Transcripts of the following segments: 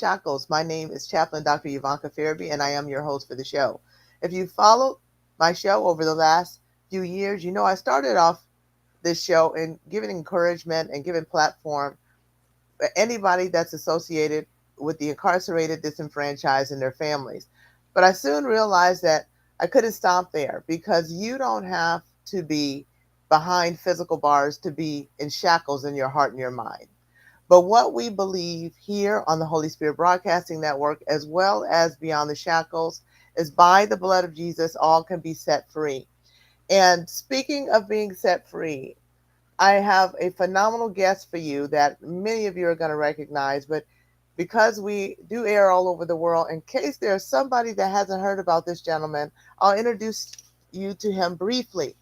Shackles. My name is Chaplain Dr. Euvon, and I am your host for the show. If you followed my show over the last few years, you know I started off this show in giving encouragement and giving platform for anybody that's associated with the incarcerated, disenfranchised, and their families. But I soon realized that I couldn't stop there because you don't have to be behind physical bars to be in shackles in your heart and your mind. But what we believe here on the Holy Spirit Broadcasting Network, as well as Beyond the Shackles, is by the blood of Jesus, all can be set free. And speaking of being set free, I have a phenomenal guest for you that many of you are going to recognize. But because we do air all over the world, in case there's somebody that hasn't heard about this gentleman, I'll introduce you to him briefly.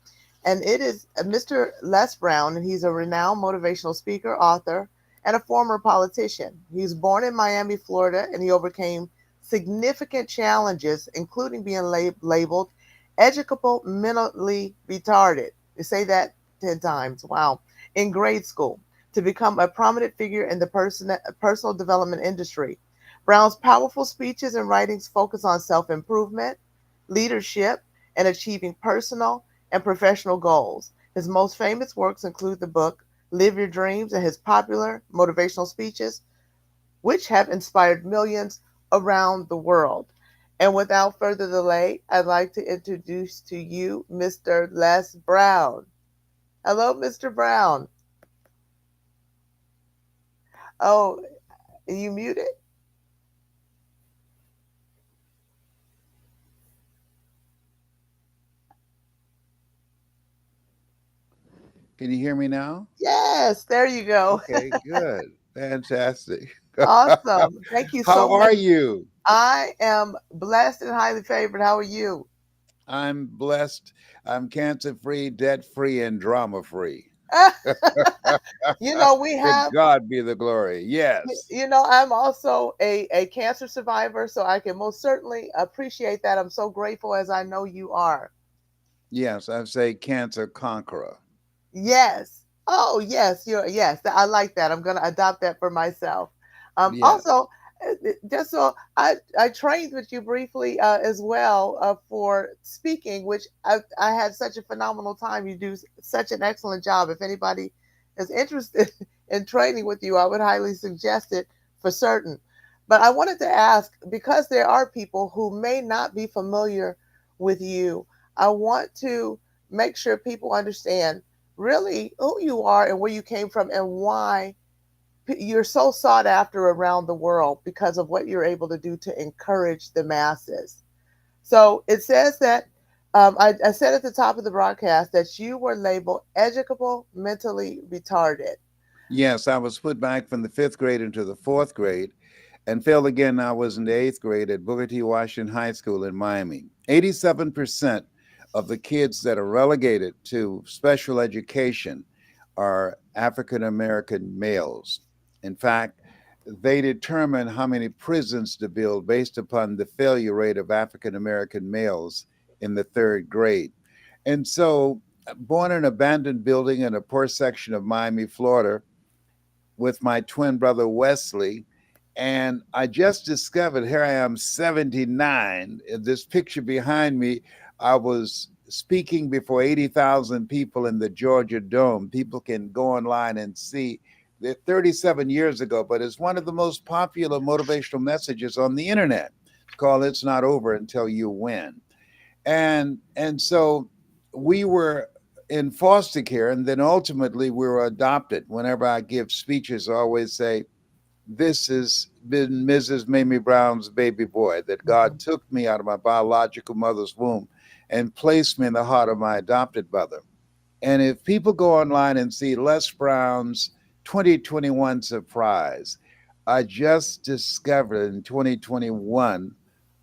And it is Mr. Les Brown, and he's a renowned motivational speaker, author, and a former politician. He was born in Miami, Florida, and he overcame significant challenges, including being labeled educable mentally retarded. You say that 10 times. Wow. In grade school to become a prominent figure in the personal development industry. Brown's powerful speeches and writings focus on self improvement, leadership, and achieving personal and professional goals. His most famous works include the book Live Your Dreams and his popular motivational speeches, which have inspired millions around the world. And without further delay, I'd like to introduce to you Mr. Les Brown. Hello, Mr. Brown. Oh, are you muted? Can you hear me now? Yes, there you go. Okay, good. Fantastic. Awesome. Thank you so How much. are you? I am blessed and highly favored. How are you? I'm blessed. I'm cancer free, debt free, and drama free. You know, we To have, God be the glory. Yes. I'm also a cancer survivor, so I can most certainly appreciate that. I'm so grateful as I know you are. Yes, I say cancer conqueror. Yes. Oh, yes. Yes. I like that. I'm going to adopt that for myself. Yes. Also, just so I trained with you briefly as well for speaking, which I had such a phenomenal time. You do such an excellent job. If anybody is interested in training with you, I would highly suggest it for certain. But I wanted to ask because there are people who may not be familiar with you, I want to make sure people understand really who you are and where you came from and why you're so sought after around the world because of what you're able to do to encourage the masses. So it says that I said at the top of the broadcast that you were labeled educable mentally retarded. Yes, I was put back from the fifth grade into the fourth grade and failed again. I was in the eighth grade at Booker T. Washington High School in Miami. 87% of the kids that are relegated to special education are African American males. In fact, they determine how many prisons to build based upon the failure rate of African American males in the third grade. And so, born in an abandoned building in a poor section of Miami, Florida, with my twin brother Wesley. And I just discovered here I am, 79. This picture behind me, I was speaking before 80,000 people in the Georgia Dome. People can go online and see that 37 years ago, but it's one of the most popular motivational messages on the internet. It's called It's Not Over Until You Win. And so we were in foster care, and then ultimately we were adopted. Whenever I give speeches, I always say, this has been Mrs. Mamie Brown's baby boy, that God Mhm. took me out of my biological mother's womb and placed me in the heart of my adopted mother. And if people go online and see Les Brown's 2021 surprise, I just discovered in 2021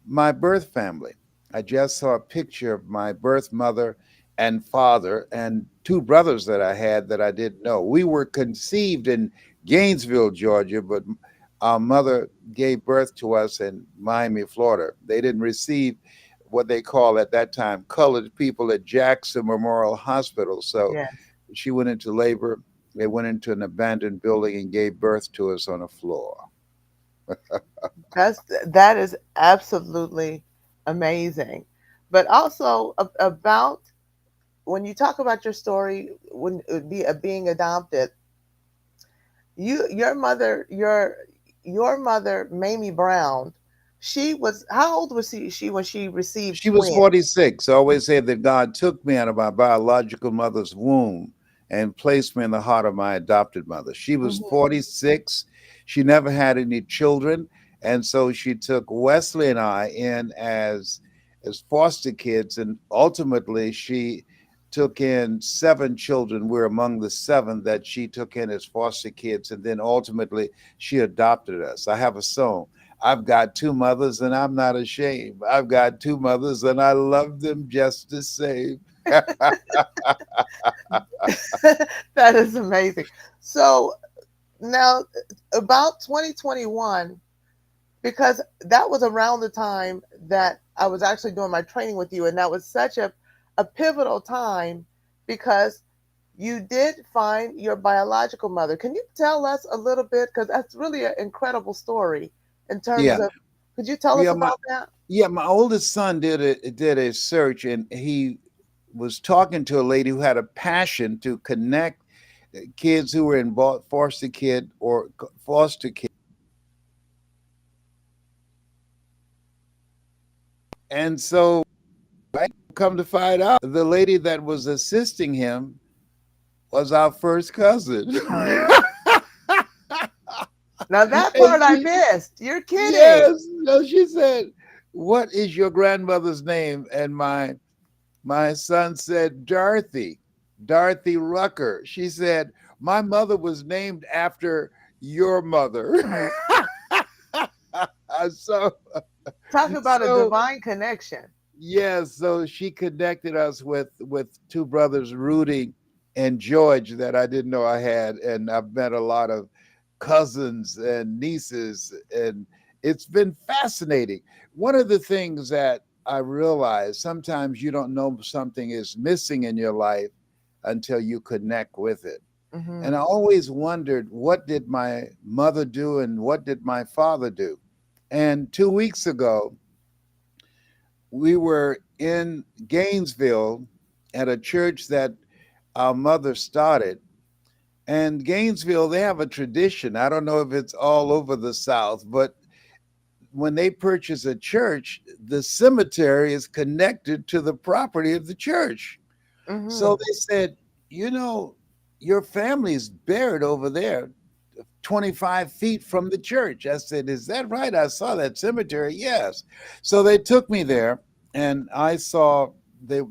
my birth family. I just saw a picture of my birth mother and father and two brothers that I had that I didn't know. We were conceived in Gainesville, Georgia, but our mother gave birth to us in Miami, Florida. They didn't receive what they call at that time colored people at Jackson Memorial Hospital. So Yeah. she went into labor. They went into an abandoned building and gave birth to us on a floor. That is absolutely amazing. But also about when you talk about your story when being adopted, your mother Mamie Brown, she was how old was she when she received She was twins? 46. I always say that God took me out of my biological mother's womb and placed me in the heart of my adopted mother. She was Hmm. 46. She never had any children. And so she took Wesley and I in as foster kids. And ultimately, she took in 7 children. We're among the 7 that she took in as foster kids. And then ultimately, she adopted us. I have a song. I've got 2 mothers and I'm not ashamed. I've got 2 mothers and I love them just the same. That is amazing. So now about 2021, because that was around the time that I was actually doing my training with you, and that was such a pivotal time because you did find your biological mother. Can you tell us a little bit? Because that's really an incredible story in terms Yeah. of, could you tell us Yeah, my about that? yeah, my oldest son did a search and he was talking to a lady who had a passion to connect kids who were in foster kid or foster kid. And so I come to find out the lady that was assisting him was our first cousin. Now that And part I she, missed. You're kidding. yes, no, she said, "What is your grandmother's name?" And my son said, "Dorothy, Dorothy Rucker." She said, "My mother was named after your mother." so Talk about a so divine connection. yes, so she connected us with 2 brothers, Rudy and George, that I didn't know I had, and I've met a lot of cousins and nieces, and it's been fascinating. One of the things that I realize sometimes you don't know something is missing in your life until you connect with it. Hmm. And I always wondered, what did my mother do and what did my father do? And 2 weeks ago, we were in Gainesville at a church that our mother started. And Gainesville, they have a tradition. I don't know if it's all over the South, but when they purchase a church, the cemetery is connected to the property of the church. So Hmm. they said, you know, your family's buried over there, 25 feet from the church. I said, is that right? I saw that cemetery. Yes. So they took me there and I saw the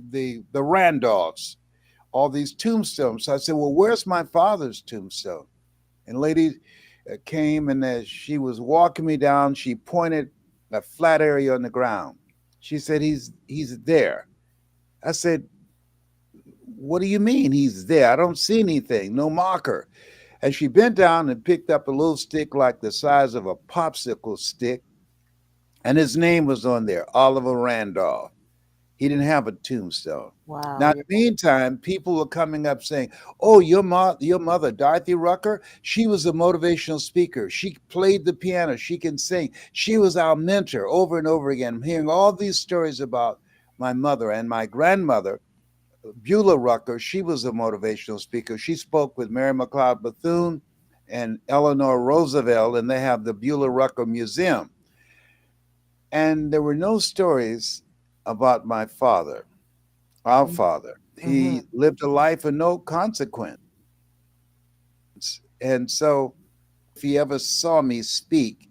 Randolphs, all these tombstones. So I said, well, where's my father's tombstone? And lady came and as she was walking me down, she pointed a flat area on the ground. She said, he's there. I said, what do you mean he's there? I don't see anything, no marker. And she bent down and picked up a little stick like the size of a popsicle stick, and his name was on there, Oliver Randolph. He didn't have a tombstone. Wow. Now, in Yeah. the meantime, people were coming up saying, "Oh, your mother, Dorothy Rucker, she was a motivational speaker. She played the piano. She can sing. She was our mentor." Over and over again, I'm hearing all these stories about my mother and my grandmother, Beulah Rucker. She was a motivational speaker. She spoke with Mary McLeod Bethune and Eleanor Roosevelt, and they have the Beulah Rucker Museum. And there were no stories about my father, our father. Hmm. He lived a life of no consequence. And so, if he ever saw me speak,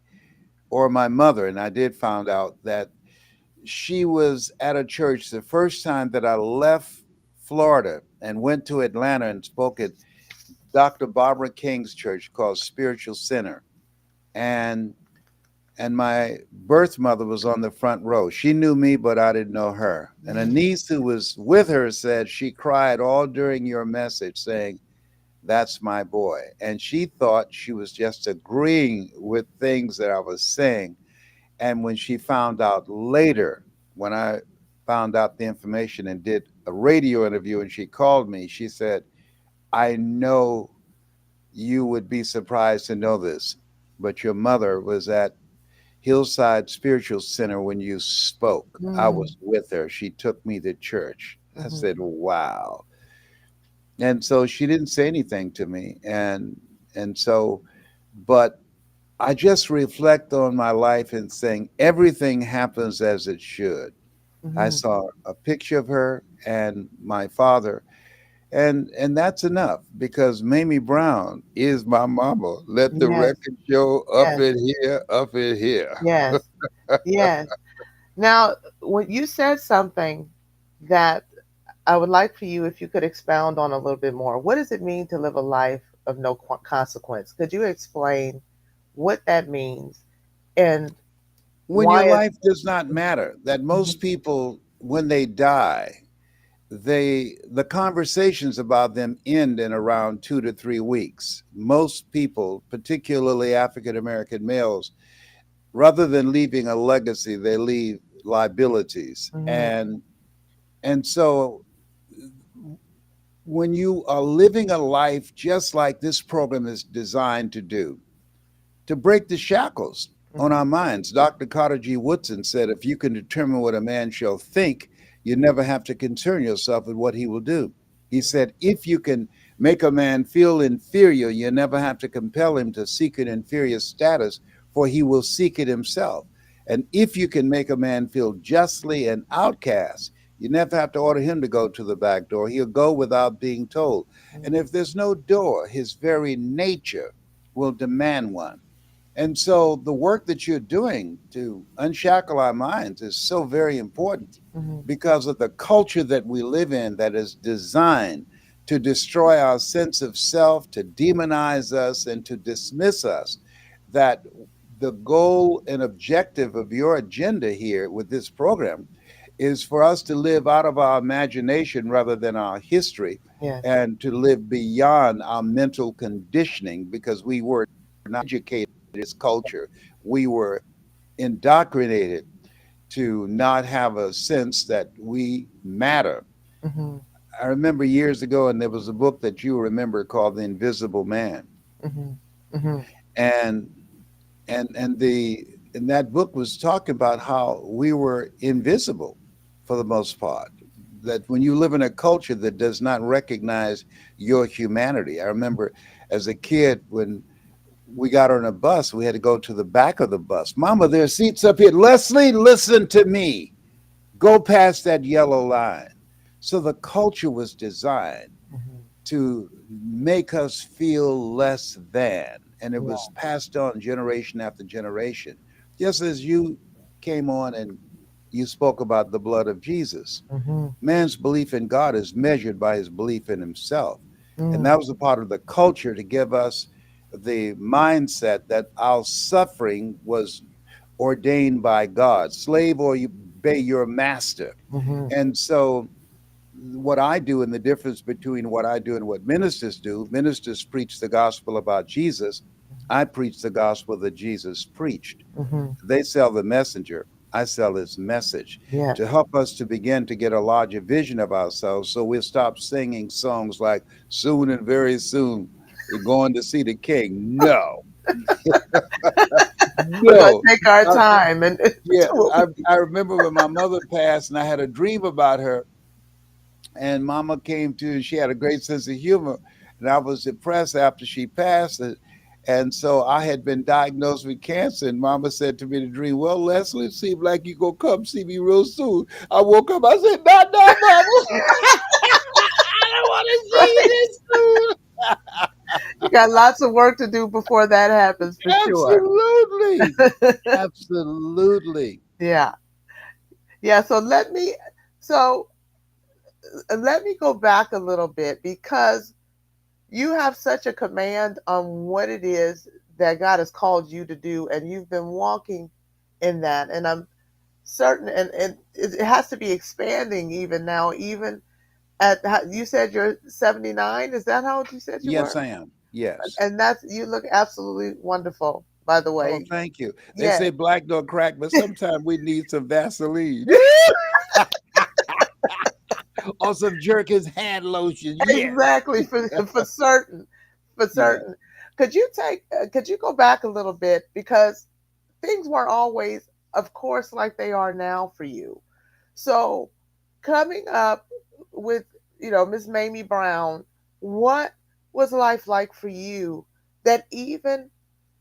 or my mother, and I did find out that she was at a church the first time that I left Florida and went to Atlanta and spoke at Dr. Barbara King's church called Spiritual Center. And my birth mother was on the front row. She knew me, but I didn't know her. And a niece who was with her said she cried all during your message, saying, "That's my boy." And she thought she was just agreeing with things that I was saying. And when she found out later, when I found out the information and did a radio interview and she called me, she said, "I know you would be surprised to know this, but your mother was at Hillside Spiritual Center when you spoke. I Mm-hmm. was with her. She took me to church. I Mm-hmm. said, wow. And so she didn't say anything to me. And but I just reflect on my life and saying everything happens as it should. I Mm-hmm. saw a picture of her and my father, and that's enough because Mamie Brown is my mama. Let the Yes. record show up Yes. in here, up in here. Yes. Yes. Now, when you said something that I would like for you, if you could expound on a little bit more, what does it mean to live a life of no consequence? Could you explain what that means and When your why it's. life does not matter, that Mhm. most people, when they die, the conversations about them end in around 2 to 3 weeks. Most people, particularly African American males, rather than leaving a legacy, they leave liabilities. Mhm. And so when you are living a life just like this program is designed to break the shackles on Mhm. our minds. Dr. Carter G. Woodson said, if you can determine what a man shall think, you never have to concern yourself with what he will do. He said, if you can make a man feel inferior, you never have to compel him to seek an inferior status, for he will seek it himself. And if you can make a man feel justly an outcast, you never have to order him to go to the back door. He'll go without being told. And if there's no door, his very nature will demand one. And so the work that you're doing to unshackle our minds is so very important Mhm. because of the culture that we live in that is designed to destroy our sense of self, to demonize us, and to dismiss us. That the goal and objective of your agenda here with this program is for us to live out of our imagination rather than our history Yes. and to live beyond our mental conditioning because we were not educated in this culture. We were indoctrinated to not have a sense that we matter. Mhm. I remember years ago, and there was a book that you remember called The Invisible Man. Mhm. Mhm. And and that book was talking about how we were invisible for the most part. That when you live in a culture that does not recognize your humanity. I remember as a kid when we got on a bus, we had to go to the back of the bus. Mama, there are seats up here. Leslie, listen to me. Go past that yellow line. So the culture was designed Mhm. to make us feel less than. And it was Yeah. passed on generation after generation. Just as you came on and you spoke about the blood of Jesus, Mhm. man's belief in God is measured by his belief in himself. And Mm. that was a part of the culture to give us the mindset that our suffering was ordained by God. Slave or you obey your master. Mhm. And so what I do and the difference between what I do and what ministers do, ministers preach the gospel about Jesus. I preach the gospel that Jesus preached. Mhm. They sell the messenger. I sell his message Yes. to help us to begin to get a larger vision of ourselves so we'll stop singing songs like soon and very soon we're going to see the king. No, We're gonna no. take our I, time and do yeah, what I, we. I remember when my mother passed and I had a dream about her and mama came to and she had a great sense of humor and I was depressed after she passed and so I had been diagnosed with cancer and mama said to me in the dream, well, Leslie, it seems like you gonna come see me real soon. I woke up, I said, not now, mama. I don't want to see you Right. this soon. You got lots of work to do before that happens for sure. Absolutely. Absolutely. Yeah. Yeah. So let me go back a little bit because you have such a command on what it is that God has called you to do, and you've been walking in that. And I'm certain, and it has to be expanding even now, even at you said you're 79. Is that how old you said you Yes, were? I am. Yes. And that's you look absolutely wonderful, by the Oh, way. thank you. They Yeah. say black don't crack, but sometimes we need some Vaseline. Or some Jerkins hand lotion. Yes. Exactly, for certain, for Yeah. certain. Could you go back a little bit because things weren't always, of course, like they are now for you. So, coming up with, Miss Mamie Brown, what was life like for you that even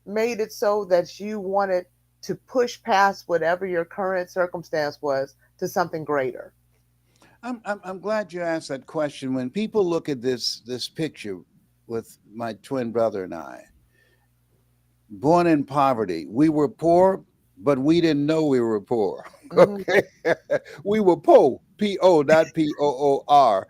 made it so that you wanted to push past whatever your current circumstance was to something greater? I'm glad you asked that question. When people look at this picture with my twin brother and I, born in poverty, we were poor, but we didn't know we were poor. Hmm. Okay, we were po, P-O, not P-O-O-R.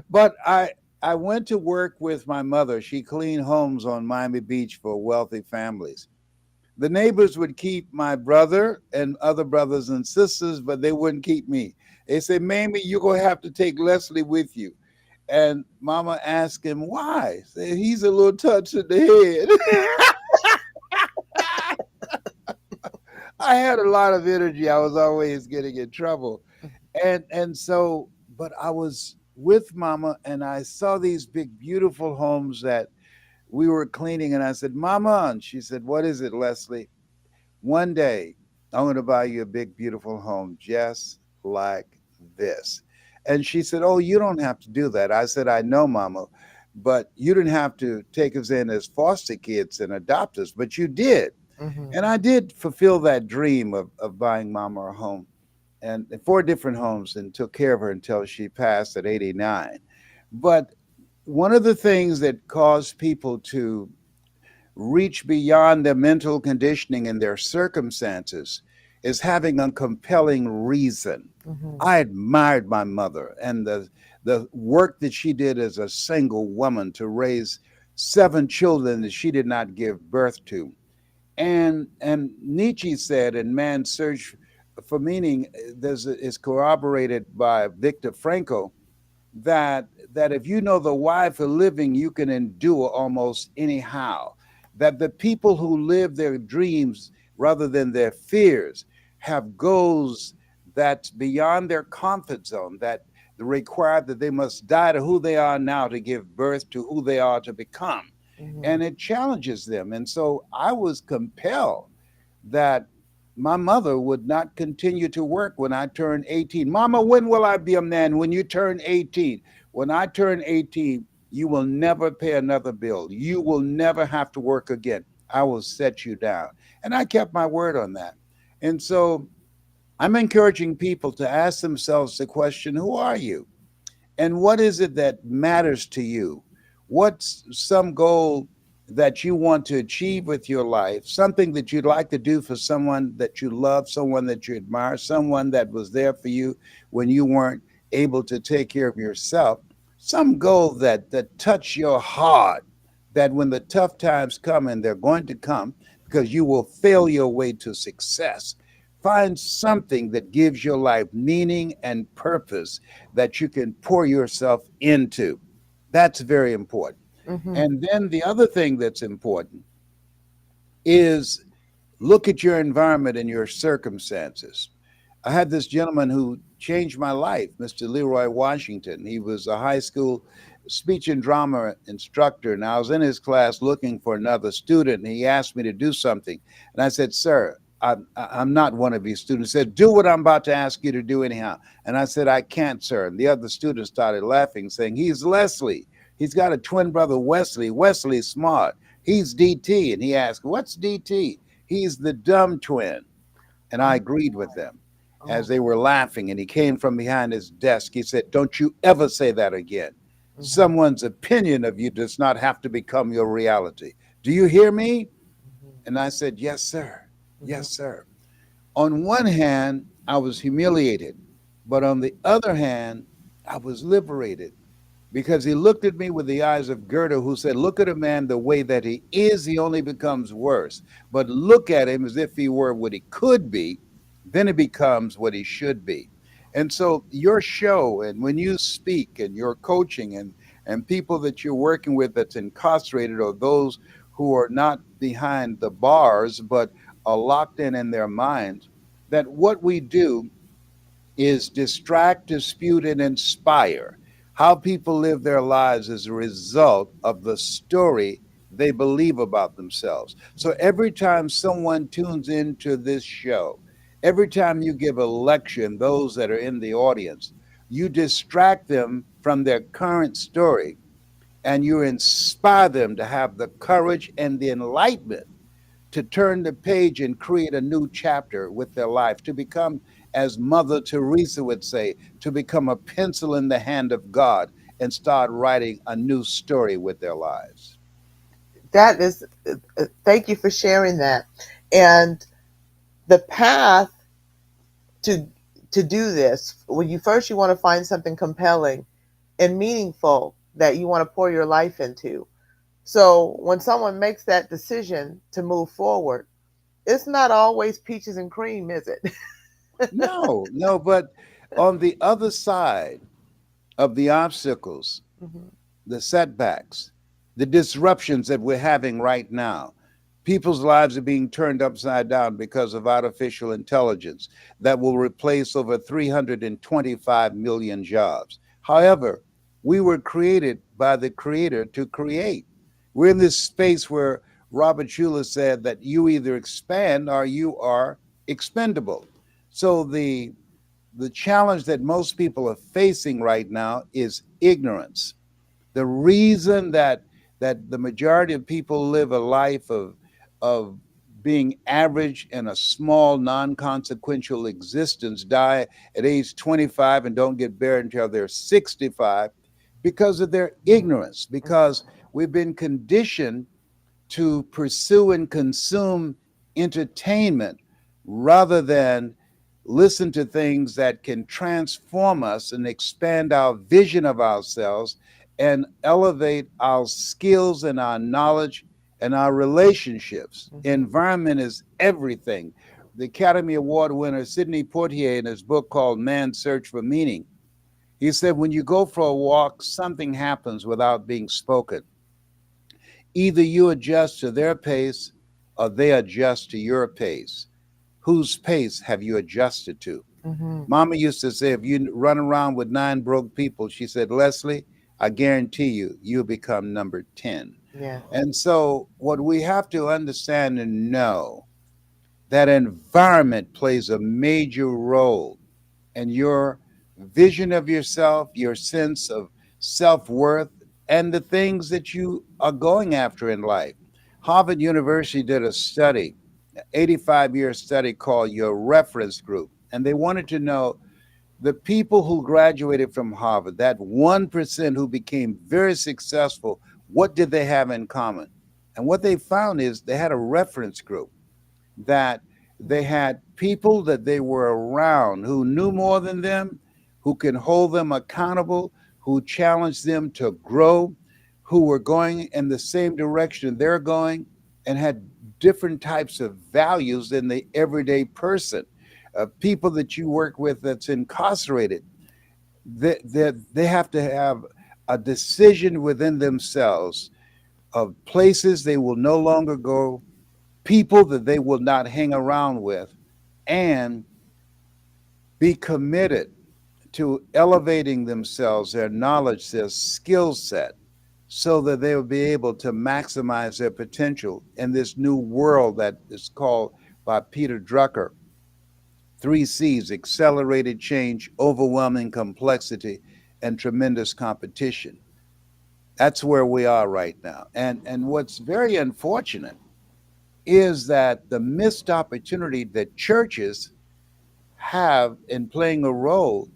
But I went to work with my mother. She cleaned homes on Miami Beach for wealthy families. The neighbors would keep my brother and other brothers and sisters, but they wouldn't keep me. They said, Mamie, you're going to have to take Leslie with you. And Mama asked him, why? Said, he's a little touch in the head. I had a lot of energy. I was always getting in trouble. And so, but I was with Mama and I saw these big, beautiful homes that we were cleaning. And I said, Mama, and she said, what is it, Leslie? One day, I'm going to buy you a big, beautiful home just like this. And she said, oh, you don't have to do that. I said, I know, Mama, but you didn't have to take us in as foster kids and adopt us, but you did. Hmm. And I did fulfill that dream of buying Mama a home and four different homes and took care of her until she passed at 89. But one of the things that caused people to reach beyond their mental conditioning and their circumstances is having a compelling reason. Hmm. I admired my mother and the work that she did as a single woman to raise seven children that she did not give birth to. And Nietzsche said in Man's Search for Meaning, is corroborated by Viktor Frankl, that if you know the why for living, you can endure almost anyhow. That the people who live their dreams rather than their fears have goals that's beyond their comfort zone, that require that they must die to who they are now to give birth to who they are to become. Hmm. And it challenges them. And so I was compelled that my mother would not continue to work when I turned 18. Mama, when will I be a man? When you turn 18. When I turn 18, you will never pay another bill. You will never have to work again. I will set you down. And I kept my word on that. And so I'm encouraging people to ask themselves the question, who are you? And what is it that matters to you? What's some goal that you want to achieve with your life? Something that you'd like to do for someone that you love, someone that you admire, someone that was there for you when you weren't able to take care of yourself. Some goal that touch your heart, that when the tough times come, and they're going to come because you will fail your way to success, find something that gives your life meaning and purpose that you can pour yourself into. That's very important. Hmm. And then the other thing that's important is look at your environment and your circumstances. I had this gentleman who changed my life, Mr. Leroy Washington. He was a high school speech and drama instructor, and I was in his class looking for another student, and he asked me to do something. And I said, Sir, I'm not one of these students. He said, do what I'm about to ask you to do anyhow. And I said, I can't, sir. And the other students started laughing, saying, he's Leslie. He's got a twin brother, Wesley. Wesley's smart. He's DT. And he asked, what's DT? He's the dumb twin. And I Oh, agreed with them as oh. they were laughing. And he came from behind his desk. He said, don't you ever say that again. Hmm. Someone's opinion of you does not have to become your reality. Do you hear me? And I said, yes, sir. Hmm. Yes, sir. On one hand, I was humiliated, but on the other hand, I was liberated because he looked at me with the eyes of Goethe, who said, look at a man the way that he is, he only becomes worse. But look at him as if he were what he could be, then he becomes what he should be. And so your show and when you speak and your coaching and people that you're working with that's incarcerated or those who are not behind the bars but are locked in their minds, that what we do is distract, dispute, and inspire how people live their lives as a result of the story they believe about themselves. So every time someone tunes into this show, every time you give a lecture, and those that are in the audience, you distract them from their current story and you inspire them to have the courage and the enlightenment to turn the page and create a new chapter with their life, to become, as Mother Teresa would say, to become a pencil in the hand of God and start writing a new story with their lives. That is, thank you for sharing that. And the path to do this, when you first you want to find something compelling and meaningful that you want to pour your life into. So when someone makes that decision to move forward, it's not always peaches and cream, is it? No, no, but on the other side of the obstacles, Mhm, the setbacks, the disruptions that we're having right now. People's lives are being turned upside down because of artificial intelligence that will replace over 325 million jobs. However, we were created by the Creator to create. We're in this space where Robert Schuller said that you either expand or you are expendable. So the challenge that most people are facing right now is ignorance. The reason that the majority of people live a life of being average in a small non-consequential existence, die at age 25 and don't get buried until they're 65, because of their ignorance, because we've been conditioned to pursue and consume entertainment rather than listen to things that can transform us and expand our vision of ourselves and elevate our skills and our knowledge and our relationships. mhm, Environment is everything. The Academy Award winner Sidney Poitier, in his book called Man's Search for Meaning, he said, when you go for a walk, something happens without being spoken. Either you adjust to their pace or they adjust to your pace. Whose pace have you adjusted to? mhm. Mama used to say, if you run around with nine broke people, she said, Leslie, I guarantee you, you'll become number 10. Yeah. And so, what we have to understand and know that environment plays a major role in your vision of yourself, your sense of self worth, and the things that you are going after in life. Harvard University did a study, an 85-year study called Your Reference Group, and they wanted to know the people who graduated from Harvard, that 1% who became very successful, what did they have in common? And what they found is they had a reference group, that they had people that they were around who knew more than them, who can hold them accountable, who challenged them to grow, who were going in the same direction they're going, and had different types of values than the everyday person. People that you work with that's incarcerated, they have to have a decision within themselves of places they will no longer go, people that they will not hang around with, and be committed to elevating themselves, their knowledge, their skill set, so that they will be able to maximize their potential in this new world that is called by Peter Drucker three C's: accelerated change, overwhelming complexity, and tremendous competition. That's where we are right now. And what's very unfortunate is that the missed opportunity that churches have in playing a role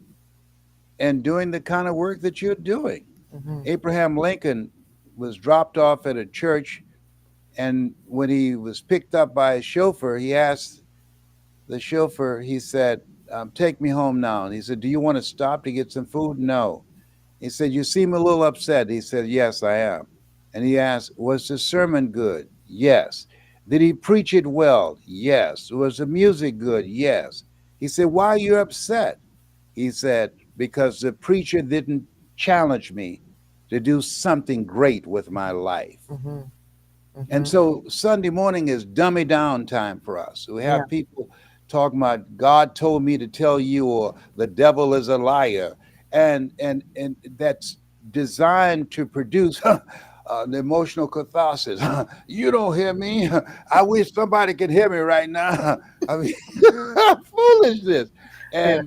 in doing the kind of work that you're doing. Mhm, Abraham Lincoln was dropped off at a church, and when he was picked up by a chauffeur, he asked the chauffeur, he said, take me home now. And he said, do you want to stop to get some food? No. He said, you seem a little upset. He said, yes, I am. And he asked, was the sermon good? Yes. Did he preach it well? Yes. Was the music good? Yes. He said, why are you upset? He said, because the preacher didn't challenge me to do something great with my life. mhm, And mhm. so Sunday morning is dummy down time for us. We Yeah. have people talking about God told me to tell you, or the devil is a liar. And that's designed to produce the emotional catharsis. You don't hear me. I wish somebody could hear me right now. I mean, foolishness. Yeah.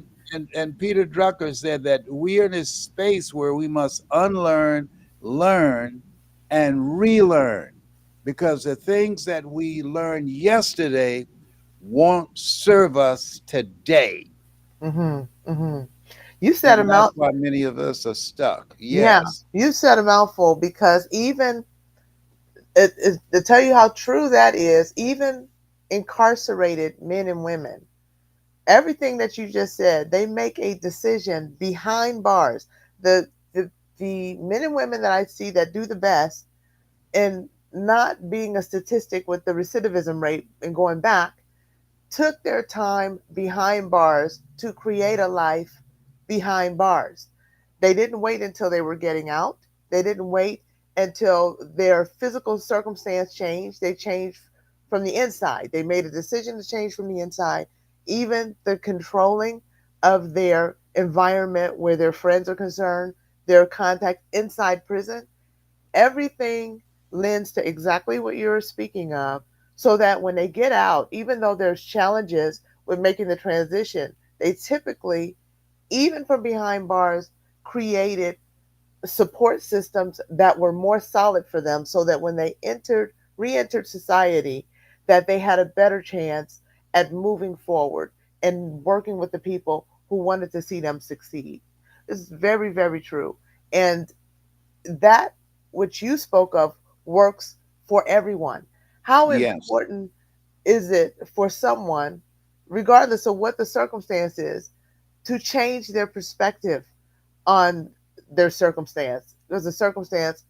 And Peter Drucker said that we are in this space where we must unlearn, learn, and relearn, because the things that we learned yesterday won't serve us today. Mhm. Mhm. You said a And that's mouth. why many of us are stuck. Yeah, Yes. you said a mouthful because even to tell you how true that is, even incarcerated men and women, everything that you just said, they make a decision behind bars. The the the men and women that I see that do the best in not being a statistic with the recidivism rate and going back took their time behind bars to create a life behind bars. They didn't wait until they were getting out. They didn't wait until their physical circumstance changed. They changed from the inside. They made a decision to change from the inside. Even the controlling of their environment where their friends are concerned, their contact inside prison, everything lends to exactly what you're speaking of, so that when they get out, even though there's challenges with making the transition, they typically, even from behind bars, created support systems that were more solid for them, so that when they re-entered society, that they had a better chance at moving forward and working with the people who wanted to see them succeed. This is very, very true. And that which you spoke of works for everyone. How Yes. important is it for someone, regardless of what the circumstance is, to change their perspective on their circumstance? Because the circumstance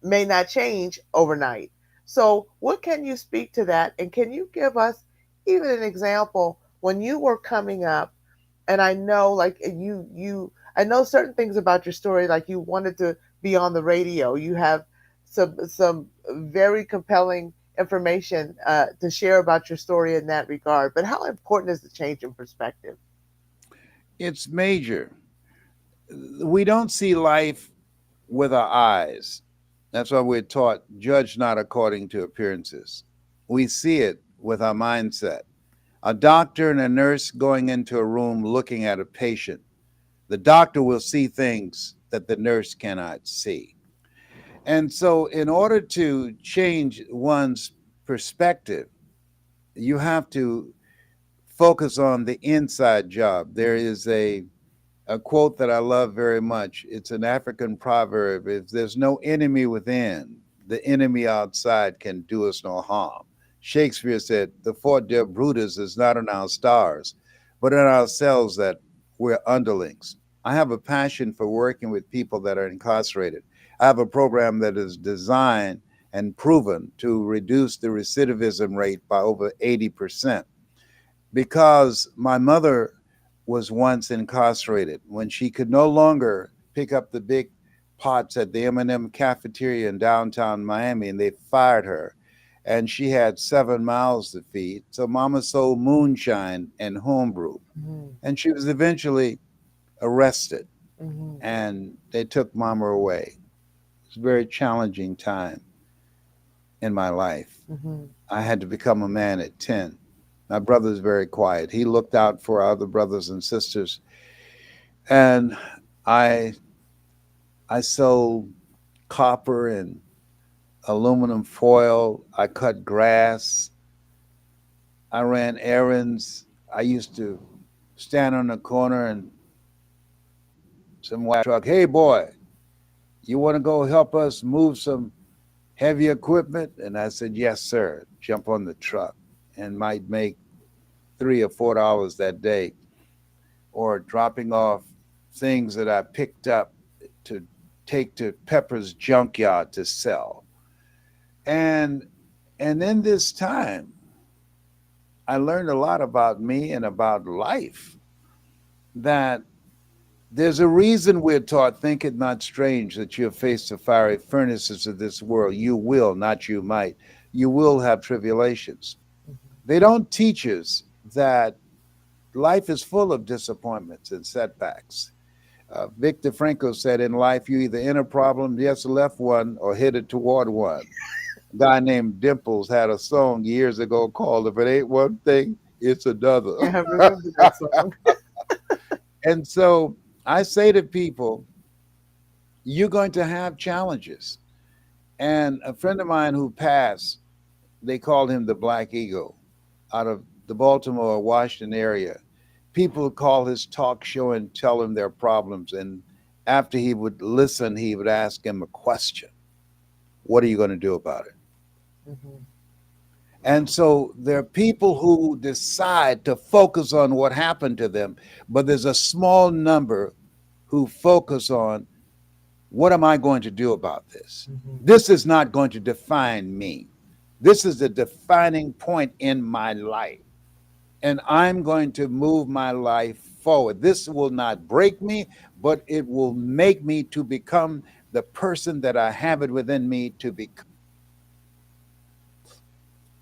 may not change overnight. So, what can you speak to that? And can you give us even an example when you were coming up? And I know, like I know certain things about your story, like you wanted to be on the radio. You have some very compelling information to share about your story in that regard. But how important is the change in perspective? It's major. We don't see life with our eyes. That's why we're taught judge not according to appearances. We see it with our mindset. A doctor and a nurse going into a room looking at a patient, the doctor will see things that the nurse cannot see. And so, in order to change one's perspective, you have to focus on the inside job. There is a quote that I love very much. It's an African proverb. If there's no enemy within, the enemy outside can do us no harm. Shakespeare said, "The fault, dear Brutus, is not in our stars, but in ourselves that we're underlings." I have a passion for working with people that are incarcerated. I have a program that is designed and proven to reduce the recidivism rate by over 80%, because my mother was once incarcerated when she could no longer pick up the big pots at the M&M cafeteria in downtown Miami, and they fired her. And she had 7 mouths to feed. So Mama sold moonshine and homebrew. Mm-hmm. And she was eventually arrested, Mm-hmm. and they took Mama away. It's a very challenging time in my life. Mm-hmm. I had to become a man at 10. My brother's very quiet. He looked out for our other brothers and sisters. And I I sold copper and aluminum foil. I cut grass. I ran errands. I used to stand on the corner and some white truck, "Hey boy, you want to go help us move some heavy equipment?" And I said, "Yes, sir." Jump on the truck and might make $3 or $4 that day, or dropping off things that I picked up to take to Pepper's junkyard to sell. And in this time, I learned a lot about me and about life. That there's a reason we're taught, think it not strange that you have faced the fiery furnaces of this world. You will, not you might. You will have tribulations. They don't teach us that life is full of disappointments and setbacks. Victor Frankl said, in life, you either in a problem, just left one, or headed toward one. A guy named Dimples had a song years ago called "If It Ain't One Thing, It's Another." Yeah, I remember that song. And so I say to people, you're going to have challenges. And a friend of mine who passed, they called him the Black Eagle, out of the Baltimore, Washington area. People would call his talk show and tell him their problems. And after he would listen, he would ask him a question. What are you going to do about it? Hmm. And so there are people who decide to focus on what happened to them, but there's a small number who focus on, what am I going to do about this? Hmm. This is not going to define me. This is the defining point in my life. And I'm going to move my life forward. This will not break me, but it will make me to become the person that I have it within me to become.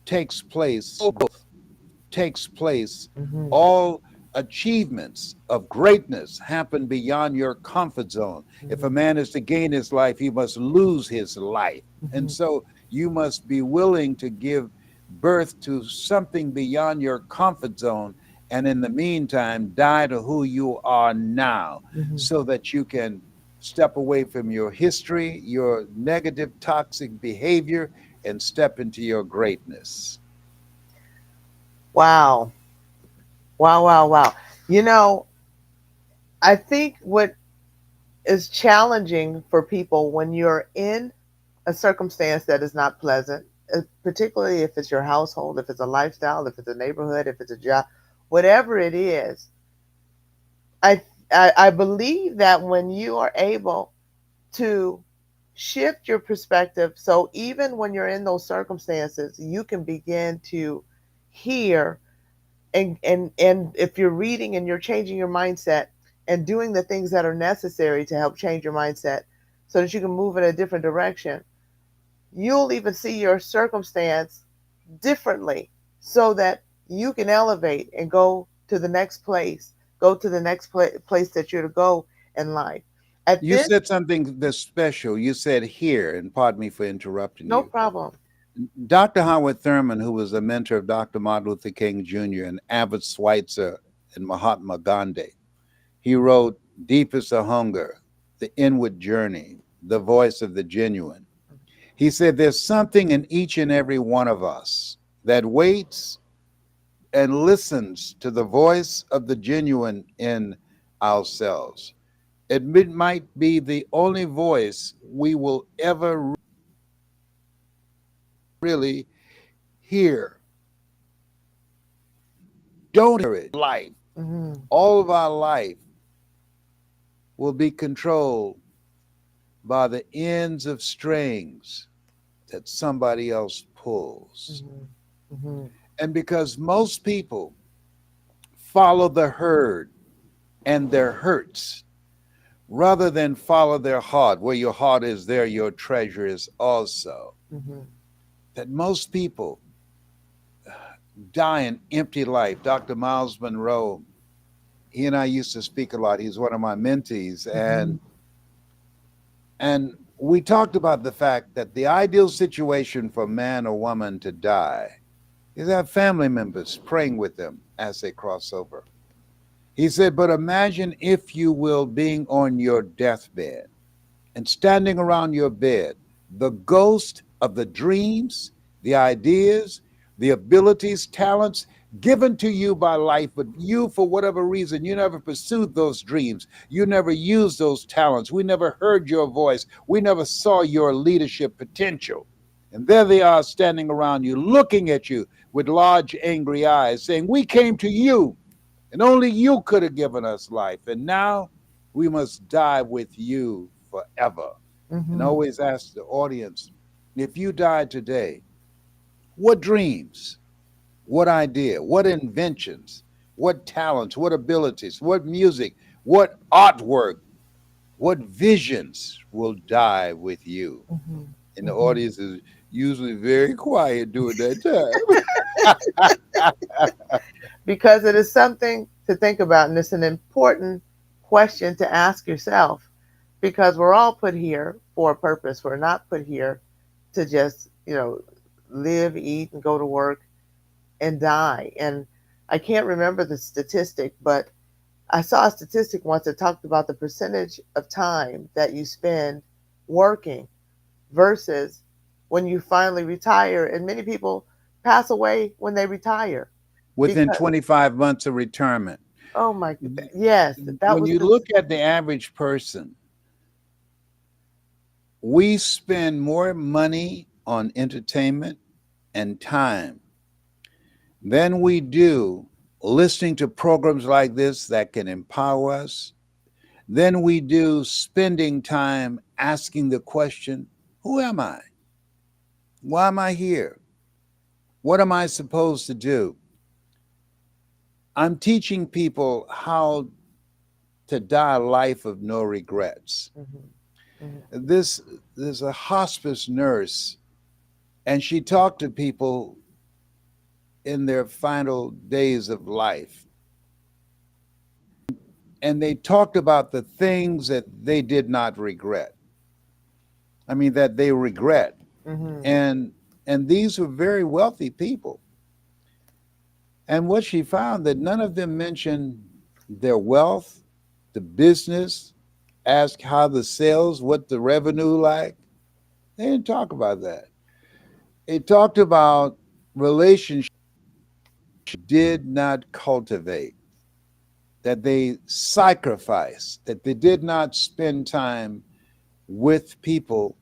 Takes place, takes place, Hmm. all achievements of greatness happen beyond your comfort zone. If a Hmm. man is to gain his life, he must lose his life. And Hmm. so you must be willing to give birth to something beyond your comfort zone. And in the meantime, die to who you are now Hmm. so that you can step away from your history, your negative, toxic behavior, and step into your greatness. Wow. Wow, wow, wow. You know, I think what is challenging for people when you're in a circumstance that is not pleasant, particularly if it's your household, if it's a lifestyle, if it's a neighborhood, if it's a job, whatever it is, I, I believe that when you are able to shift your perspective, so even when you're in those circumstances, you can begin to hear, and if you're reading and you're changing your mindset and doing the things that are necessary to help change your mindset so that you can move in a different direction, you'll even see your circumstance differently so that you can elevate and go to the next place, go to the next place that you're to go in life. At You this, said something that's special. You said here, and pardon me for interrupting no you. problem. Dr. Howard Thurman, who was a mentor of Dr. Martin Luther King Jr. and Albert Schweitzer and Mahatma Gandhi, he wrote Deepest of Hunger, The Inward Journey, The Voice of the Genuine. He said there's something in each and every one of us that waits and listens to the voice of the genuine in ourselves. It might be the only voice we will ever really hear. Don't hear it. Life, Hmm. all of our life will be controlled by the ends of strings that somebody else pulls. Hmm. Hmm. And because most people follow the herd and their hurts rather than follow their heart, where your heart is, there your treasure is also. Hmm. That most people die an empty life. Dr. Miles Monroe, he and I used to speak a lot. He's one of my mentees, Hmm. and we talked about the fact that the ideal situation for man or woman to die is to have family members praying with them as they cross over. He said, but imagine, if you will, being on your deathbed and standing around your bed, the ghost of the dreams, the ideas, the abilities, talents given to you by life, but you, for whatever reason, you never pursued those dreams. You never used those talents. We never heard your voice. We never saw your leadership potential. And there they are standing around you, looking at you with large, angry eyes, saying, we came to you, and only you could have given us life. And now we must die with you forever. And Hmm. always ask the audience, if you died today, what dreams, what idea, what inventions, what talents, what abilities, what music, what artwork, what visions will die with you? Hmm. And the Hmm. audience is usually very quiet during that time. Because it is something to think about, and it's an important question to ask yourself, because we're all put here for a purpose. We're not put here to just, live, eat, and go to work and die. And I can't remember the statistic, but I saw a statistic once that talked about the percentage of time that you spend working versus when you finally retire. And many people pass away when they retire Within because, 25 months of retirement. oh my, yes, that When was you the, look at the average person, we spend more money on entertainment and time than we do listening to programs like this that can empower us, than we do spending time asking the question, who am I? Why am I here? What am I supposed to do? I'm teaching people how to die a life of no regrets. mhm, mhm, This there's a hospice nurse, and she talked to people in their final days of life, and they talked about the things that they did not regret. I mean, that they regret. mhm, And these were very wealthy people. And what she found that none of them mentioned their wealth, the business, ask how the sales, what the revenue like. They didn't talk about that. They talked about relationships did not cultivate, that they sacrificed, that they did not spend time with people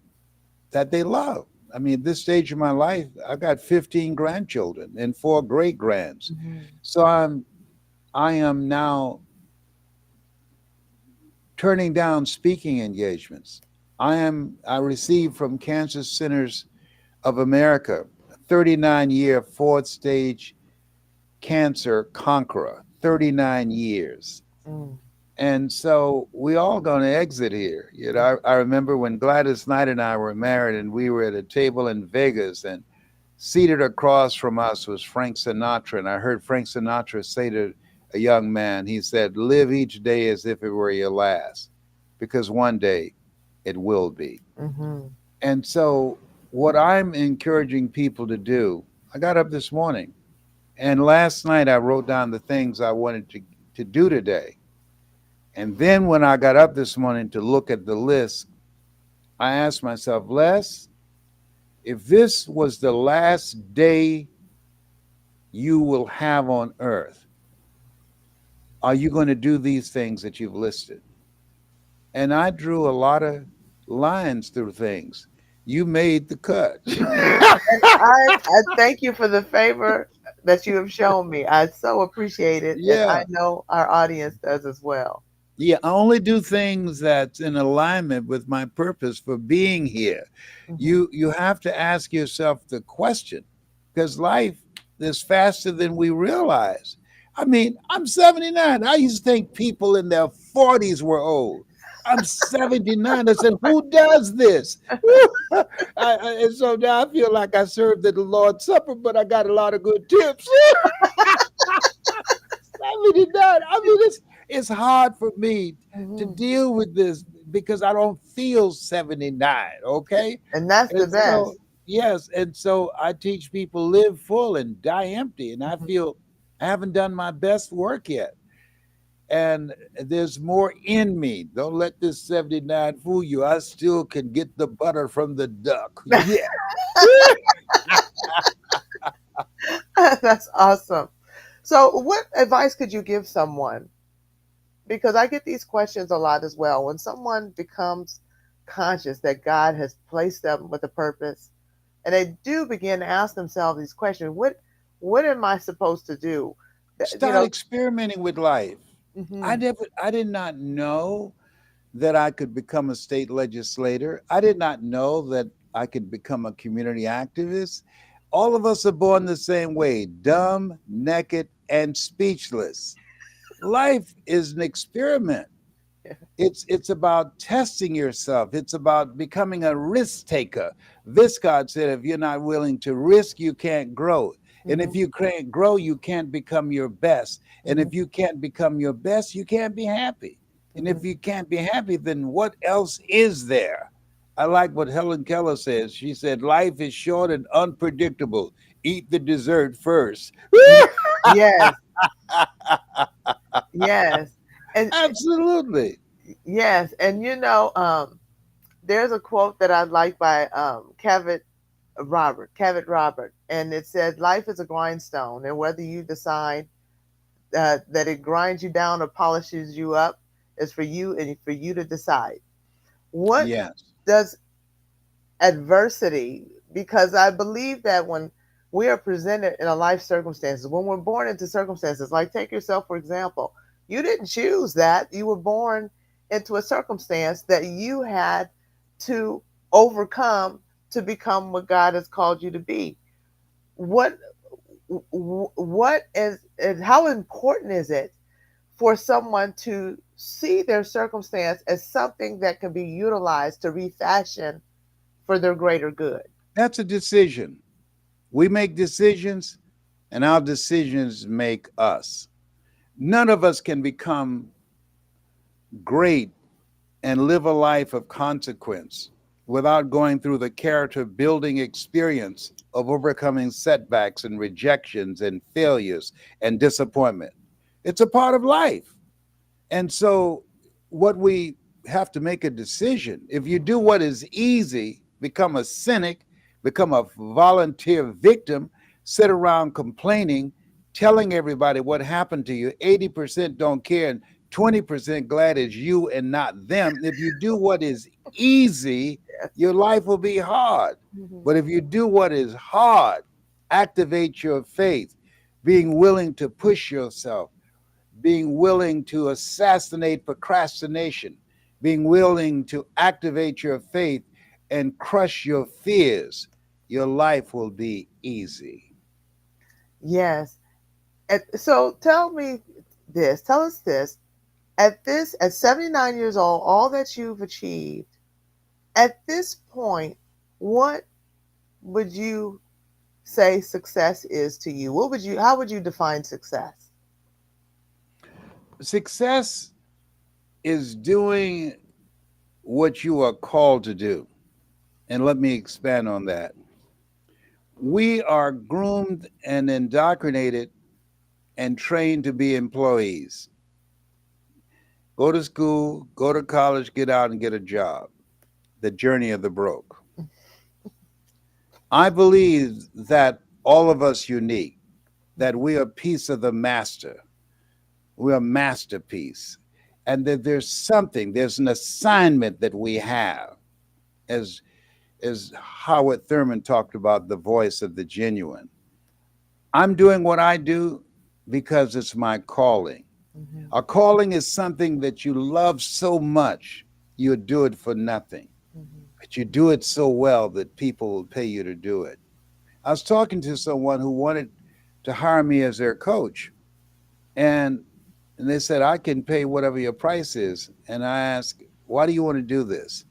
that they love. I mean, at this stage of my life, I got 15 grandchildren and four great grands. mhm, So I am now turning down speaking engagements. I received from Cancer Centers of America a 39-year fourth stage cancer conqueror, 39 years. mm, And so we all going to exit here. I remember when Gladys Knight and I were married, and we were at a table in Vegas, and seated across from us was Frank Sinatra. And I heard Frank Sinatra say to a young man, he said, live each day as if it were your last, because one day it will be. mhm, And so, what I'm encouraging people to do, I got up this morning, and last night I wrote down the things I wanted to do today. And then when I got up this morning to look at the list, I asked myself, Les, if this was the last day you will have on earth, are you going to do these things that you've listed? And I drew a lot of lines through things. You made the cut. and I thank you for the favor that you have shown me. I so appreciate it, and I Yeah. know our audience does as well. Yeah, I only do things that's in alignment with my purpose for being here. Mhm. You have to ask yourself the question, because life is faster than we realize. I mean, I'm 79. I used to think people in their 40s were old. I'm 79. I said, who does this? And so now I feel like I served at the Lord's Supper, but I got a lot of good tips. 79. I mean, it's hard for me to Mhm. deal with this because I don't feel 79. Okay. And that's the And so, best. yes. And so I teach people live full and die empty. And I Mhm. feel I haven't done my best work yet. And there's more in me. Don't let this 79 fool you. I still can get the butter from the duck. Yeah. That's awesome. So, what advice could you give someone? Because I get these questions a lot as well. When someone becomes conscious that God has placed them with a purpose, and they do begin to ask themselves these questions, what am I supposed to do? You Start know, experimenting with life. hmm I did not know that I could become a state legislator. I did not know that I could become a community activist. All of us are born the same way, dumb, naked, and speechless. Life is an experiment. It's about testing yourself. It's about becoming a risk taker. Viscard said, if you're not willing to risk, you can't grow. And hmm if you can't grow, you can't become your best. And hmm if you can't become your best, you can't be happy. And if you can't be happy, then what else is there? I like what Helen Keller says. She said, "Life is short and unpredictable. Eat the dessert first." Yes, yes, and Absolutely. yes, and there's a quote that I like by Cavett Robert, and it said, "Life is a grindstone, and whether you decide that it grinds you down or polishes you up is for you and for you to decide." What Yes. does adversity, because I believe that when we are presented in a life circumstances, when we're born into circumstances, like take yourself for example, you didn't choose that. You were born into a circumstance that you had to overcome to become what God has called you to be. What what is and how important is it for someone to see their circumstance as something that can be utilized to refashion for their greater good? That's a decision. We make decisions, and our decisions make us. None of us can become great and live a life of consequence without going through the character building experience of overcoming setbacks and rejections and failures and disappointment. It's a part of life. And so, what we have to make a decision. If you do what is easy, become a cynic, become a volunteer victim, sit around complaining, telling everybody what happened to you, 80% don't care and 20% glad it's you and not them. If you do what is easy, Yes. your life will be hard. Mhm. But if you do what is hard, activate your faith, being willing to push yourself, being willing to assassinate procrastination, being willing to activate your faith and crush your fears, your life will be easy. Yes. And so tell us this. At 79 years old, all that you've achieved, at this point, what would you say success is to you? How would you define success? Success is doing what you are called to do. And let me expand on that. We are groomed and indoctrinated and trained to be employees. Go to school, go to college, get out and get a job. The journey of the broke. I believe that all of us unique, that we are a piece of the master. We're a masterpiece. And that there's an assignment that we have, as Howard Thurman talked about the voice of the genuine. I'm doing what I do because it's my calling. Mhm. A calling is something that you love so much, you do it for nothing. Mhm. But you do it so well that people will pay you to do it. I was talking to someone who wanted to hire me as their coach, and they said, "I can pay whatever your price is." And I asked, "Why do you want to do this?"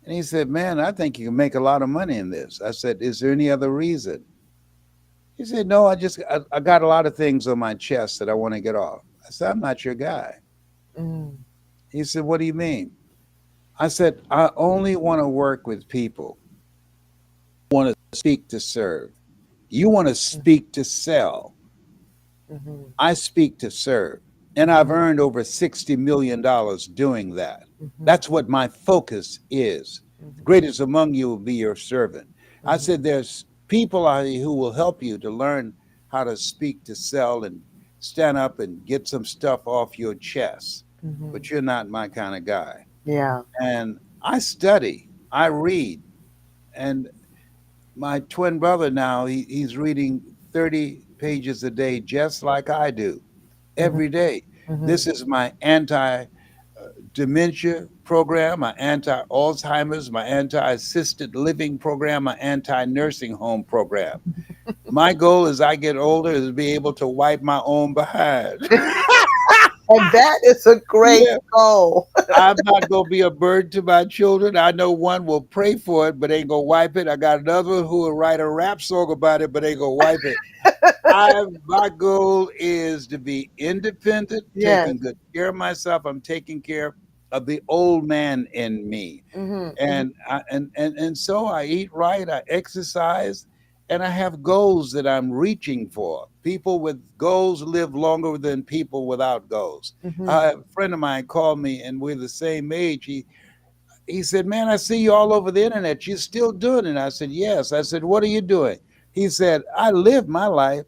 And he said, "Man, I think you can make a lot of money in this." I said, "Is there any other reason?" He said, "No, I got a lot of things on my chest that I want to get off." I said, "I'm not your guy." Mm. He said, "What do you mean?" I said, "I only want to work with people who want to speak to serve. You want to speak to sell. Mhm. I speak to serve." And I've Mhm. earned over $60 million doing that. Mhm. That's what my focus is. The Mhm. greatest among you will be your servant. I Mhm. said, there's people out here who will help you to learn how to speak to sell and stand up and get some stuff off your chest. Mhm. But you're not my kind of guy. Yeah. And I study, I read. And my twin brother now, he's reading 30 pages a day, just like I do Mhm. every day. Mhm. This is my anti dementia program, my anti Alzheimer's, my anti assisted living program, my anti nursing home program. My goal as I get older is to be able to wipe my own behind. And that is a great Yeah, goal. I'm not gonna be a burden to my children. I know one will pray for it, but ain't gonna wipe it. I got another one who will write a rap song about it, but ain't gonna wipe it. My goal is to be independent, Yes. taking good care of myself. I'm taking care of the old man in me, Hmm. Hmm. and so I eat right, I exercise, and I have goals that I'm reaching for. People with goals live longer than people without goals. Hmm. A friend of mine called me, and we're the same age. He said, "Man, I see you all over the internet. You still doing it?" I said, "Yes." I said, "What are you doing?" He said, "I live my life."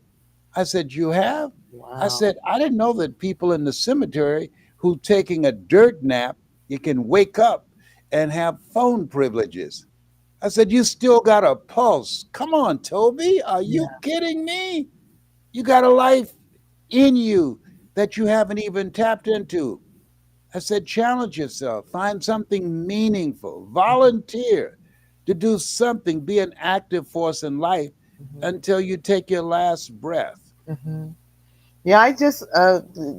I said, "You have?" I Wow. said, "I didn't know that people in the cemetery who taking a dirt nap, you can wake up and have phone privileges." I said, "You still got a pulse. Come on, Toby. Are you Yeah. kidding me? You got a life in you that you haven't even tapped into." I said, "Challenge yourself, find something meaningful, volunteer to do something, be an active force in life Hmm. until you take your last breath." Hmm. Yeah, I just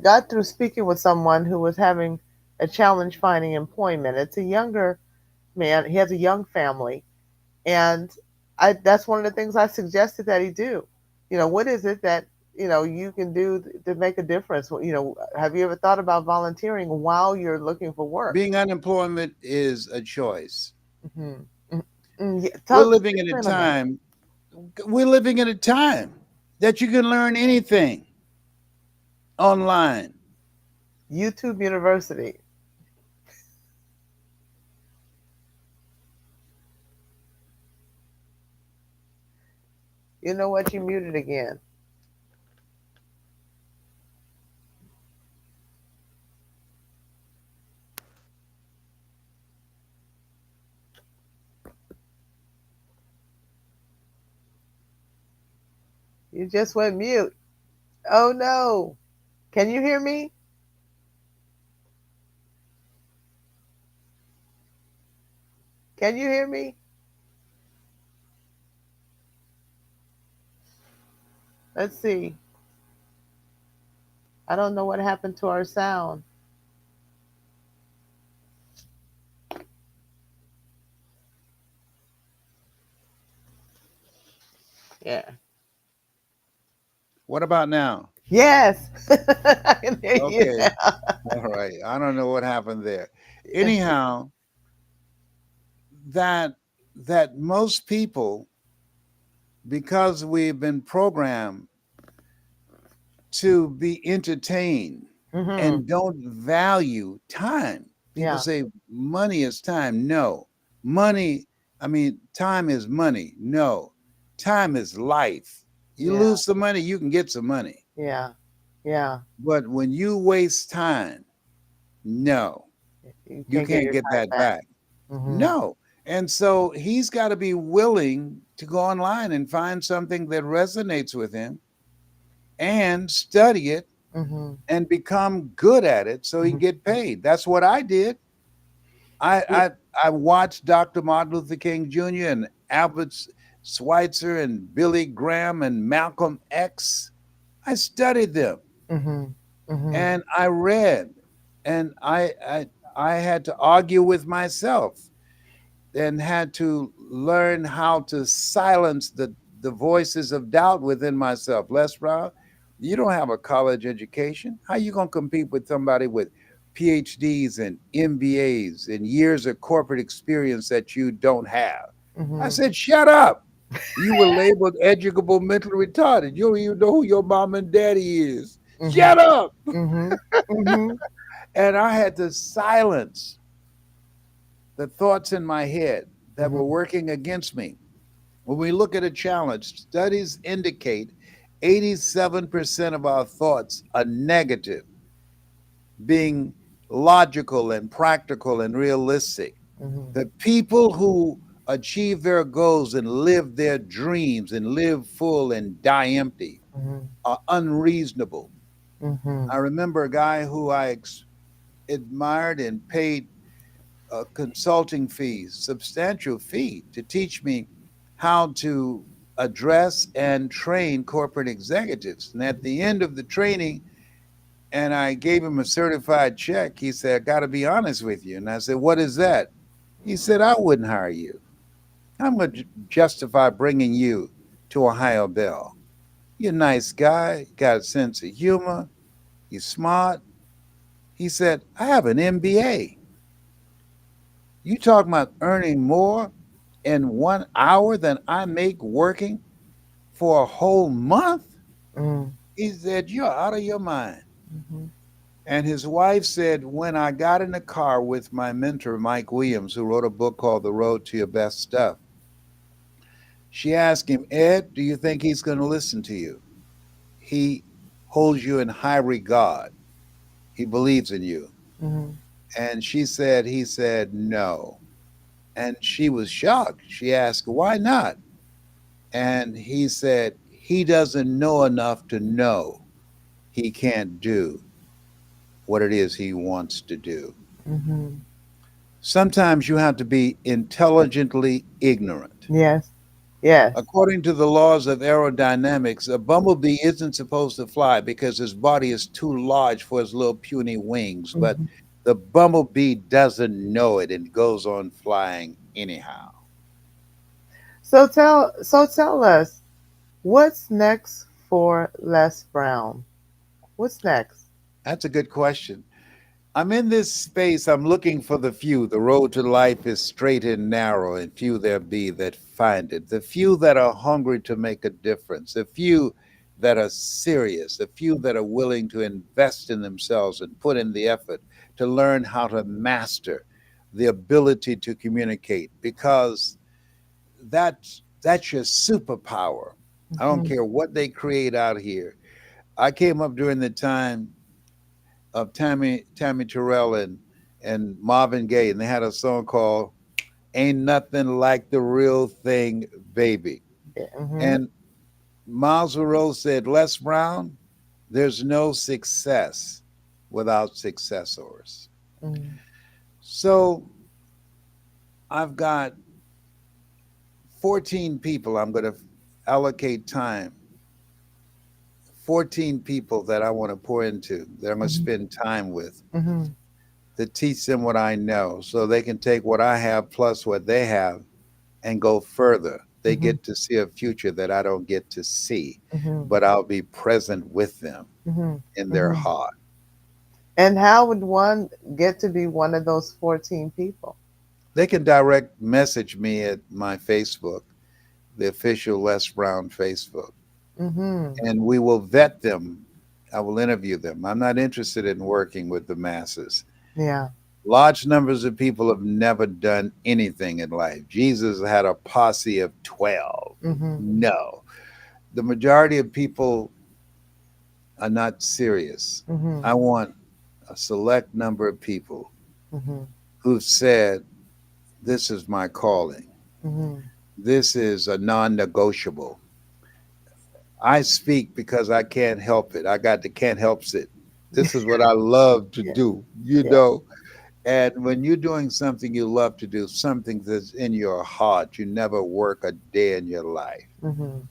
got through speaking with someone who was having a challenge finding employment. It's a younger man. He has a young family, and that's one of the things I suggested that he do. What is it that you can do to make a difference? Have you ever thought about volunteering while you're looking for work? Being unemployment is a choice. Hmm. Mm, yeah, We're talk, living in a expand on that. time, we're living in a time that you can learn anything online. YouTube University. You know what? You muted again. You just went mute. Oh no! Can you hear me? Can you hear me? Let's see. I don't know what happened to our sound. Yeah. What about now? Yes. I can hear you Okay. now. All right. I don't know what happened there. Anyhow, that most people, because we've been programmed to be entertained Hmm. and don't value time. People Yeah. say money is time. No. Money, I mean, time is money. No. Time is life. You Yeah. lose some money, you can get some money. Yeah. Yeah. But when you waste time, no, You you can't get can't your get time that back. back. Hmm. No. And so he's got to be willing to go online and find something that resonates with him and study it Hmm. and become good at it so he Hmm. get paid. That's what I did. I Yeah. I, I watched Dr. Martin Luther King Jr. and Albert Schweitzer and Billy Graham and Malcolm X. I studied them Hmm. Hmm. and I read and I had to argue with myself and had to learn how to silence the voices of doubt within myself. Les Brown, you don't have a college education. How you gonna compete with somebody with PhDs and MBAs and years of corporate experience that you don't have? I Hmm. said, shut up. You were labeled educable mentally retarded. You don't even know who your mom and daddy is. Hmm. Shut up. Hmm. Hmm. And I had to silence the thoughts in my head that were Hmm. working against me. When we look at a challenge, studies indicate 87% of our thoughts are negative, being logical and practical and realistic. Hmm. The people who achieve their goals and live their dreams and live full and die empty Hmm. are unreasonable. Hmm. I remember a guy who I admired and paid consulting fees, substantial fee, to teach me how to address and train corporate executives. And at the end of the training, And I gave him a certified check. He said, I got to be honest with you. And I said, what is that? He said, I wouldn't hire you. I'm going to justify bringing you to Ohio Bell. You're a nice guy, got a sense of humor, you're smart. He said, I have an MBA. You talking about earning more in 1 hour than I make working for a whole month? Mm. He said, you're out of your mind. Mhm. And his wife said, when I got in the car with my mentor, Mike Williams, who wrote a book called The Road to Your Best Stuff, she asked him, Ed, do you think he's going to listen to you? He holds you in high regard. He believes in you. Mhm. And he said, no. And she was shocked. She asked, why not? And he said, he doesn't know enough to know he can't do what it is he wants to do. Mhm. Sometimes you have to be intelligently ignorant. Yes. Yes. According to the laws of aerodynamics, a bumblebee isn't supposed to fly because his body is too large for his little puny wings, but Mhm. the bumblebee doesn't know it and goes on flying anyhow. So tell us what's next for Les Brown. What's next? That's a good question. I'm in this space. I'm looking for the few. The road to life is straight and narrow, and few there be that find it. The few that are hungry to make a difference, the few that are serious, the few that are willing to invest in themselves and put in the effort to learn how to master the ability to communicate, because that's your superpower. I don't Mhm. care what they create out here. I came up during the time of Tammy Terrell and Marvin Gaye, and they had a song called "Ain't Nothing Like the Real Thing, Baby." Yeah. Mhm. And Miles Monroe said, "Les Brown, there's no success without successors." Mhm. So I've got 14 people I'm going to allocate time. 14 people that I want to pour into, that I'm going to Mhm. spend time with, Mhm. to teach them what I know so they can take what I have plus what they have and go further. They Mhm. get to see a future that I don't get to see, Mhm. but I'll be present with them Mhm. in their Mhm. heart. And how would one get to be one of those 14 people? They can direct message me at my Facebook, the official Les Brown Facebook, Mhm. and we will vet them. I will interview them. I'm not interested in working with the masses. Yeah. Large numbers of people have never done anything in life. Jesus had a posse of 12. Mhm. No. The majority of people are not serious. Mhm. I want a select number of people Mhm. who've said, this is my calling. Mhm. This is a non negotiable. I speak because I can't help it. I got the can't helps it. This is what I love to Yeah. do, Yeah. And when you're doing something you love to do, something that's in your heart, you never work a day in your life. Mhm.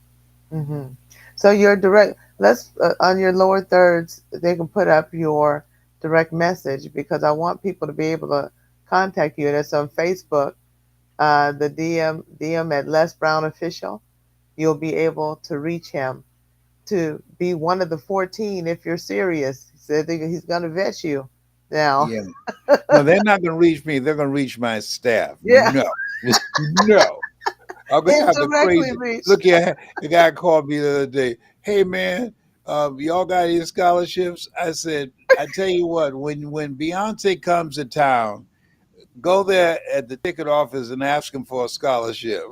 Mhm. So your direct, let's on your lower thirds, they can put up your direct message because I want people to be able to contact you. And it's on Facebook, the DM at Les Brown Official. You'll be able to reach him to be one of the 14 if you're serious. He said he's going to vet you now. Yeah. No, they're not going to reach me. They're going to reach my staff. Yeah, No, no. I'm going to have the indirectly crazy. reach. Look here, the guy called me the other day. Hey, man, y'all got any scholarships? I said, I tell you what, when Beyonce comes to town, go there at the ticket office and ask him for a scholarship.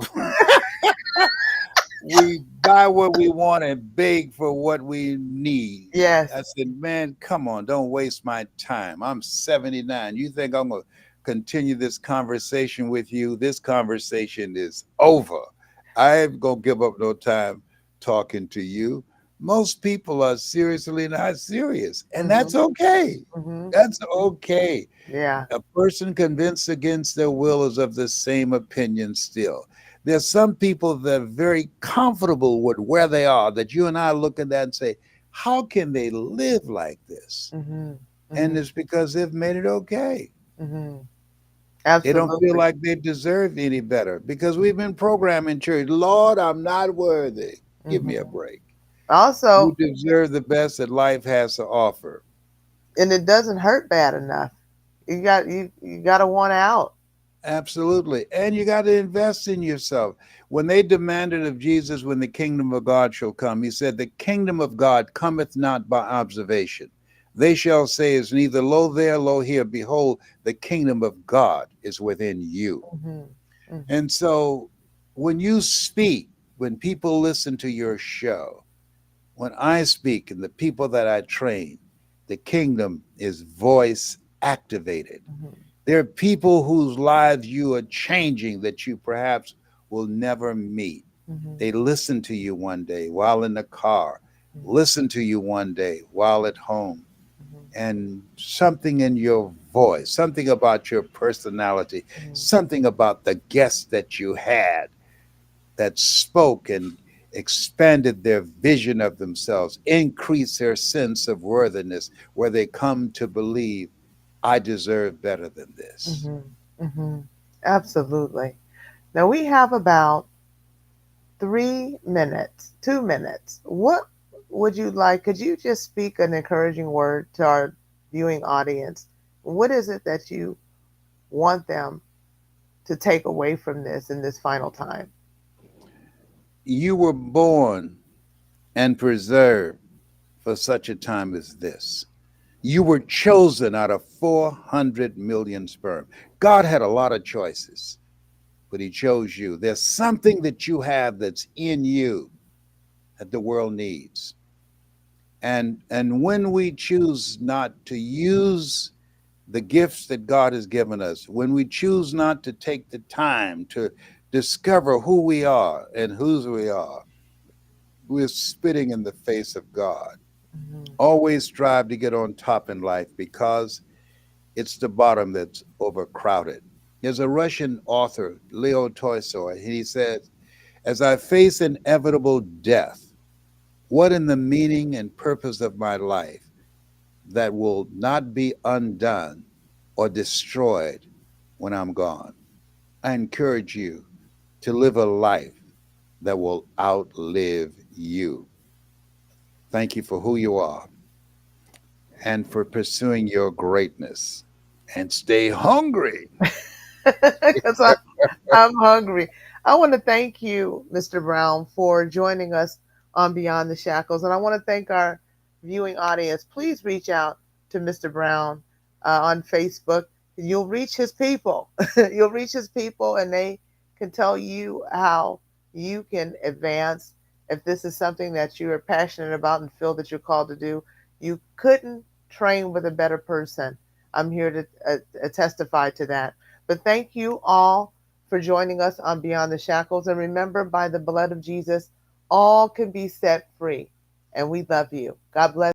We buy what we want and beg for what we need. Yes. I said, man, come on, don't waste my time. I'm 79. You think I'm going to continue this conversation with you? This conversation is over. I ain't going to give up no time talking to you. Most people are seriously not serious, and that's Mhm. okay. Mhm. That's okay. Yeah. A person convinced against their will is of the same opinion still. There's some people that are very comfortable with where they are, that you and I look at that and say, how can they live like this? Mm-hmm. And Mm-hmm. it's because they've made it okay. Mm-hmm. They don't feel Absolutely. like they deserve any better because we've been programmed in church. Lord, I'm not worthy. Give me a Mm-hmm. break. You Also, deserve the best that life has to offer. and it doesn't hurt bad enough. You got to want out. Absolutely. And you got to invest in yourself. When they demanded of Jesus, when the kingdom of God shall come, he said, the kingdom of God cometh not by observation. They shall say, is neither lo there, lo here. Behold, the kingdom of God is within you. Mm-hmm. Mm-hmm. And so when you speak, when people listen to your show, when I speak and the people that I train, the kingdom is voice activated. Mm-hmm. There are people whose lives you are changing that you perhaps will never meet. Mm-hmm. They listen to you one day while in the car, Mm-hmm. listen to you one day while at home, Mm-hmm. and something in your voice, something about your personality, Mm-hmm. something about the guests that you had that spoke and expanded their vision of themselves, increased their sense of worthiness, where they come to believe, I deserve better than this. Mm-hmm. Mm-hmm. Absolutely. Now we have about 3 minutes, 2 minutes. What would you like? Could you just speak an encouraging word to our viewing audience? What is it that you want them to take away from this in this final time? You were born and preserved for such a time as this. You were chosen out of 400 million sperm. God had a lot of choices, but He chose you. There's something that you have that's in you that the world needs. And when we choose not to use the gifts that God has given us, when we choose not to take the time to discover who we are and whose we are, we're spitting in the face of God. Mm-hmm. Always strive to get on top in life because it's the bottom that's overcrowded. There's a Russian author, Leo Tolstoy, and he says, as I face inevitable death, what in the meaning and purpose of my life that will not be undone or destroyed when I'm gone? I encourage you to live a life that will outlive you. Thank you for who you are and for pursuing your greatness. And stay hungry. Because I'm hungry. I want to thank you, Mr. Brown, for joining us on Beyond the Shackles. And I want to thank our viewing audience. Please reach out to Mr. Brown on Facebook. You'll reach his people. You'll reach his people, and they can tell you how you can advance. If this is something that you are passionate about and feel that you're called to do, you couldn't train with a better person. I'm here to testify to that. But thank you all for joining us on Beyond the Shackles. And remember, by the blood of Jesus, all can be set free. And we love you. God bless